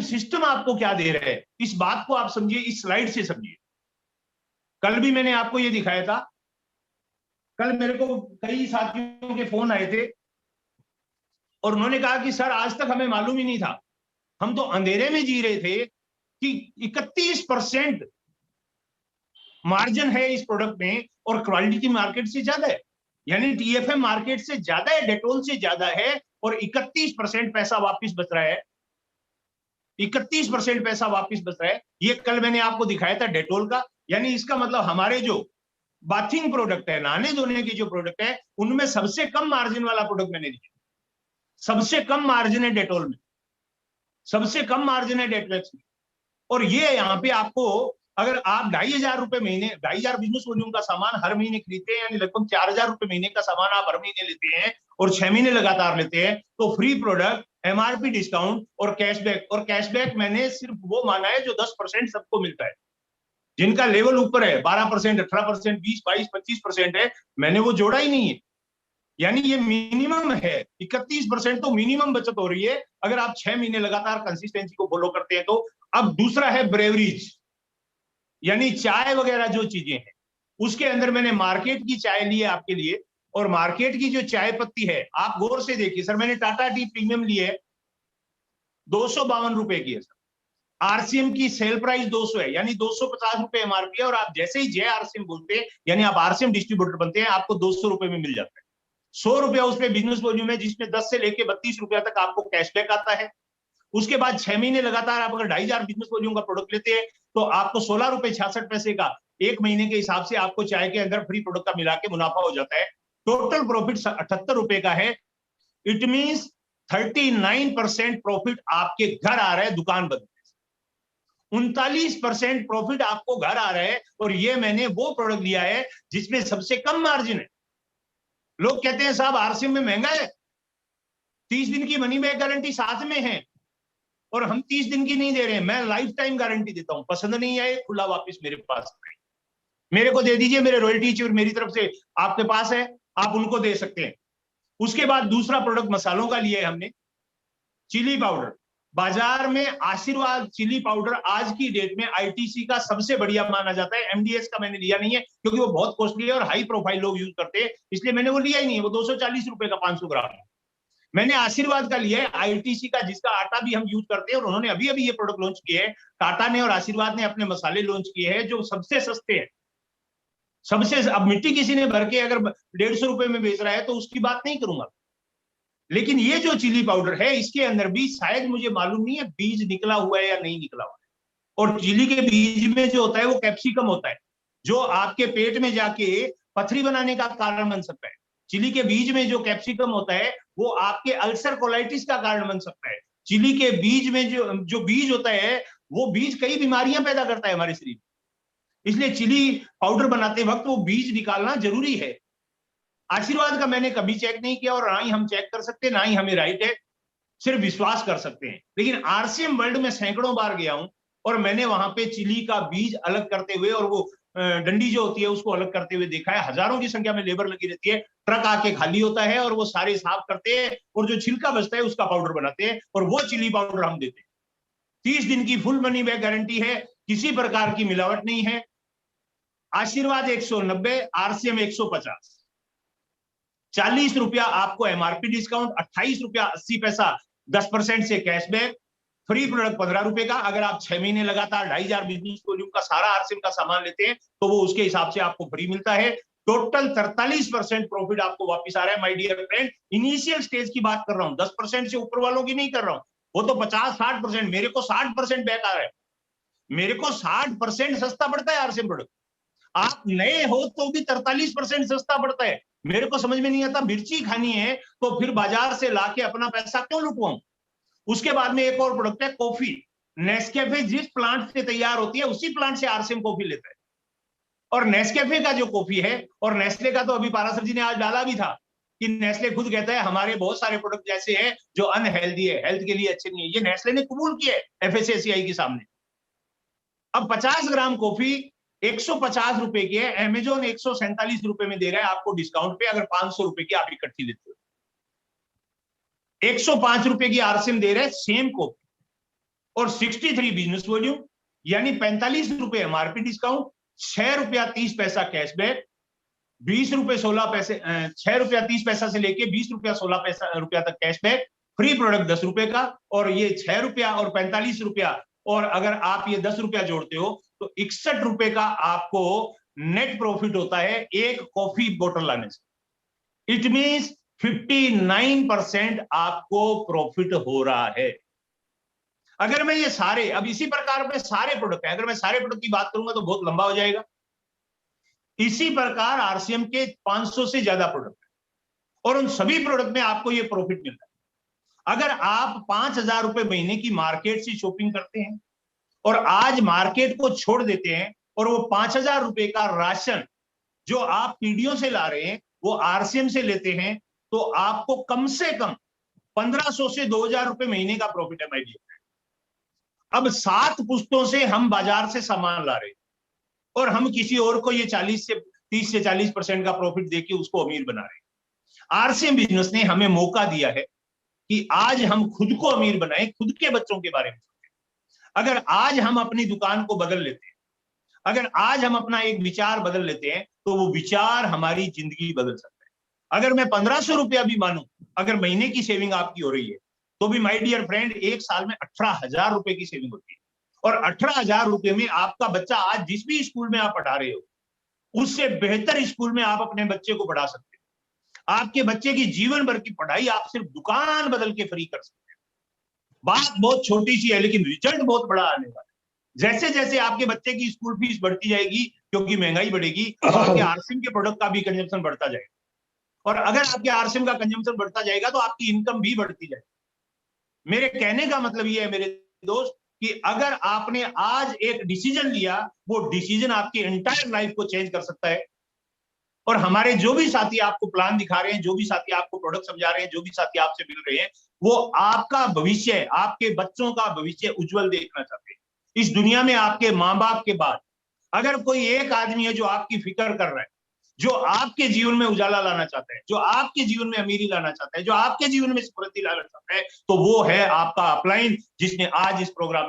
लेकिन सिस्टम आपको क्या दे रहा है, इस बात को आप समझिए, इस स्लाइड से समझिए। कल भी मैंने आपको ये दिखाया था। कल मेरे को कई साथियों के फोन आए थे और उन्होंने कहा कि सर आज तक हमें मालूम ही नहीं था, हम तो अंधेरे में जी रहे थे कि 31% मार्जिन है इस प्रोडक्ट में और क्वालिटी मार्केट से ज्यादा है, यानी टीएफएम मार्केट से ज्यादा है, डेटोल से ज्यादा है, और 31% पैसा वापस बच रहा है। 31% पैसा वापस बच रहा है। ये कल मैंने आपको दिखाया था डेटोल का। यानी इसका मतलब हमारे जो बाथिंग प्रोडक्ट है, नहाने धोने की जो प्रोडक्ट है, उनमें सबसे कम मार्जिन वाला प्रोडक्ट मैंने दिया। सबसे कम मार्जिन है डेटोल में, सबसे कम मार्जिन है डेटवेक्स में। और ये यहाँ पे आपको, अगर आप 2,500 रुपए महीने, 2,500 बिजनेस वॉल्यूम का सामान हर महीने खरीदते हैं, यानी लगभग 4,000 रुपए महीने का सामान आप हर महीने लेते हैं और 6 महीने लगातार लेते हैं, तो फ्री प्रोडक्ट, एमआरपी डिस्काउंट और कैशबैक। और कैशबैक मैंने सिर्फ वो माना है जो 10% सबको मिलता है, जिनका लेवल ऊपर है 12%, 18%, 20, 22, 25% है, मैंने वो जोड़ा ही नहीं है। यानी ये मिनिमम है, 31% तो मिनिमम बचत हो रही है अगर आप 6 महीने लगातार कंसिस्टेंसी को फॉलो करते हैं तो। अब दूसरा है ब्रेवरीज, यानी चाय वगैरह जो चीजें हैं, उसके अंदर मैंने मार्केट की चाय ली है आपके लिए। और मार्केट की जो चाय पत्ती है, आप गौर से देखिए सर, मैंने टाटा टी प्रीमियम ली है, 252 रुपए की है सर। आरसीएम की सेल प्राइस 200 है, यानी 250 रुपए एमआरपी है, और आप जैसे ही जय आरसीएम बोलते हैं, यानी आप आरसीएम डिस्ट्रीब्यूटर बनते हैं, आपको 200 रुपए में मिल जाता है। 100 रुपया उस पर बिजनेस वॉल्यूम है, जिसमें 10 से लेके 32 रुपया तक आपको कैशबैक आता है। उसके बाद 6 महीने लगातार आप अगर 2,500 बिजनेस वॉल्यूम का प्रोडक्ट लेते हैं, तो आपको 16 रुपए 66 पैसे का एक महीने के हिसाब से आपको चाय के अंदर फ्री प्रोडक्ट का मिला के मुनाफा हो जाता है। टोटल प्रॉफिट 78 रुपए का है। इट मींस 39% प्रॉफिट आपके घर आ रहा है दुकान बंद, 39% प्रॉफिट आपको घर आ रहा है। और ये मैंने वो प्रोडक्ट लिया है जिसमें सबसे कम मार्जिन है। लोग कहते हैं साहब आरसीएम में महंगा है, 30 दिन की मनी बैक गारंटी साथ में है, और हम 30 दिन की नहीं दे रहे हैं। मैं लाइफ टाइम गारंटी देता हूं, पसंद नहीं आए खुला वापस मेरे पास, मेरे को दे दीजिए, मेरे रॉयल्टी चेक मेरी तरफ से आपके पास है, आप उनको दे सकते हैं। उसके बाद दूसरा प्रोडक्ट मसालों का लिया है हमने, चिली पाउडर। बाजार में आशीर्वाद चिली पाउडर आज की डेट में आईटीसी का सबसे बढ़िया माना जाता है। एमडीएस का मैंने लिया नहीं है क्योंकि वो बहुत कॉस्टली है और हाई प्रोफाइल लोग यूज करते हैं, इसलिए मैंने वो लिया ही नहीं है। वो 240 रुपए का 500 ग्राम। मैंने आशीर्वाद का लिया है आईटीसी का, जिसका आटा भी हम यूज करते हैं, और उन्होंने अभी अभी ये प्रोडक्ट लॉन्च किए हैं। टाटा ने और आशीर्वाद ने अपने मसाले लॉन्च किए हैं जो सबसे सस्ते हैं, सबसे। अब मिट्टी किसी ने भर के अगर 150 रुपए में बेच रहा है तो उसकी बात नहीं करूंगा, लेकिन ये जो चिली पाउडर है, इसके अंदर भी शायद, मुझे मालूम नहीं है बीज निकला हुआ है या नहीं निकला हुआ है। और चिली के बीज में जो होता है वो कैप्सिकम होता है, जो आपके पेट में जाके पथरी बनाने का कारण बन सकता है। चिली के बीज में जो कैप्सिकम होता है वो आपके अल्सर कोलाइटिस का कारण बन सकता है। चिली के बीज में जो बीज होता है, वो बीज कई बीमारियां पैदा करता है हमारे शरीर में, इसलिए चिली पाउडर बनाते वक्त वो बीज निकालना जरूरी है। आशीर्वाद का मैंने कभी चेक नहीं किया, और ना ही हम चेक कर सकते, ना ही हमें राइट है, सिर्फ विश्वास कर सकते हैं। लेकिन आरसीएम वर्ल्ड में सैकड़ों बार गया हूं और मैंने वहां पे चिली का बीज अलग करते हुए और वो डंडी जो होती है उसको अलग करते हुए देखा है। हजारों की संख्या में लेबर लगी रहती है, ट्रक आके खाली होता है और वो सारे साफ करते हैं, और जो छिलका बचता है उसका पाउडर बनाते हैं, और वो चिली पाउडर हम देते हैं। 30 दिन की फुल मनी बैक गारंटी है, किसी प्रकार की मिलावट नहीं है। आशीर्वाद 190, आरसीएम 150, 40 रुपया आपको एमआरपी डिस्काउंट, 28 रुपया 80 पैसा 10% से कैशबैक, फ्री प्रोडक्ट 15 रुपए का। अगर आप 6 महीने लगातार 2,500 बिजनेस वॉल्यूम का सारा आरसीएम का सामान लेते हैं तो वो उसके हिसाब से आपको फ्री मिलता है। टोटल 43% प्रॉफिट आपको वापस आ रहा है my dear friend. Initial stage की बात कर रहा हूं, 10% से ऊपर वालों की नहीं कर रहा हूं। वो तो 50-60%, मेरे को 60% बैक आ रहा है। मेरे को 60% सस्ता पड़ता है आरसीएम प्रोडक्ट। आप नए हो तो भी 43% सस्ता पड़ता है। मेरे को समझ में नहीं आता, मिर्ची खानी है तो फिर बाजार से लाके अपना पैसा क्यों लुटवाऊं। उसके बाद में एक और प्रोडक्ट है कॉफी। नेस्कैफे जिस प्लांट से तैयार होती है उसी प्लांट से आरसीएम कॉफी लेता है। और नेस्कैफे का जो कॉफी है, और नेस्ले का तो अभी पारासर जी ने आज डाला भी था कि नेस्ले खुद कहता है हमारे बहुत सारे प्रोडक्ट जैसे हैं जो अनहेल्दी है, हेल्थ के लिए अच्छे नहीं है। ये नेस्ले ने कबूल किया है एफएसएससीआई के सामने। अब 50 ग्राम कॉफी 150 रुपए की है, अमेजोन 147 रुपए में दे रहा है आपको डिस्काउंट पे, अगर 500 रुपए की आप इकट्ठी लेते हो। 105 रुपए की आरसीएम दे रहे हैं सेम कॉफी। और 63 बिजनेस वॉल्यूम, यानी 45 रुपए एमआरपी डिस्काउंट, 6 रुपया 30 पैसा कैशबैक, 20 रुपए 16 पैसे, 6 रुपया 30 पैसा से लेके 20 रुपया 16 रुपया तक कैशबैक, फ्री प्रोडक्ट 10 रुपए का, और ये 6 रुपया और 45 रुपया, और अगर आप ये 10 रुपया जोड़ते हो तो 61 रुपए का आपको नेट प्रॉफिट होता है एक कॉफी बोतल लाने से। इट मींस 59% आपको प्रॉफिट हो रहा है। अगर मैं ये सारे, अब इसी प्रकार में सारे प्रोडक्ट है, अगर मैं सारे प्रोडक्ट की बात करूंगा तो बहुत लंबा हो जाएगा। इसी प्रकार आरसीएम के 500 से ज्यादा प्रोडक्ट है और उन सभी प्रोडक्ट में आपको ये प्रॉफिट मिल रहा है। अगर आप 5,000 रुपए महीने की मार्केट से शॉपिंग करते हैं और आज मार्केट को छोड़ देते हैं और वो 5,000 रुपए का राशन जो आप पीढ़ियों से ला रहे हैं वो आरसीएम से लेते हैं, तो आपको कम से कम 1,500 से 2,000 रुपए महीने का प्रॉफिट है माय डियर। अब 7 पुश्तों से हम बाजार से सामान ला रहे हैं और हम किसी और को ये 30 से 40% का प्रॉफिट देके उसको अमीर बना रहे हैं। आरसीएम बिजनेस ने हमें मौका दिया है कि आज हम खुद को अमीर बनाएं, खुद के बच्चों के बारे में सोचें। अगर आज हम अपनी दुकान को बदल लेते हैं, अगर आज हम अपना एक विचार बदल लेते हैं, तो वो विचार हमारी जिंदगी बदल सकता है। अगर मैं 1,500 रुपया भी मानूं, अगर महीने की सेविंग आपकी हो रही है, तो भी माय डियर फ्रेंड एक साल में 18,000 रुपए की सेविंग होती है। और 18,000 रुपए में आपका बच्चा आज जिस भी स्कूल में आप पढ़ा रहे हो, उससे बेहतर स्कूल में आप अपने बच्चे को पढ़ा सकते हो। आपके बच्चे की जीवन भर की पढ़ाई आप सिर्फ दुकान बदल के फ्री कर सकते हो। बात बहुत छोटी सी है, लेकिन रिजल्ट बहुत बड़ा आने वाला है। जैसे जैसे आपके बच्चे की स्कूल फीस बढ़ती जाएगी, क्योंकि महंगाई बढ़ेगी, तो आपके आरसीएम के प्रोडक्ट का भी कंजम्पशन बढ़ता जाएगा। और अगर आपके आरसीएम का कंजम्पशन बढ़ता जाएगा तो आपकी इनकम भी बढ़ती जाएगी। मेरे कहने का मतलब ये है मेरे दोस्त, कि अगर आपने आज एक डिसीजन लिया, वो डिसीजन आपकी एंटायर लाइफ को चेंज कर सकता है। और हमारे जो भी साथी आपको प्लान दिखा रहे हैं, जो भी साथी आपको प्रोडक्ट समझा रहे हैं, जो भी साथी आपसे मिल रहे हैं, वो आपका भविष्य, आपके बच्चों का भविष्य उज्जवल देखना चाहते हैं। इस दुनिया में आपके माँ बाप के बाद अगर कोई एक आदमी है जो आपकी फिक्र कर रहा है, जो आपके जीवन में उजाला लाना चाहता है, जो आपके जीवन में अमीरी लाना चाहता है, जो आपके जीवन में समृद्धि लाना चाहता है, तो वो है आपका अपलाइन, जिसने आज इस प्रोग्राम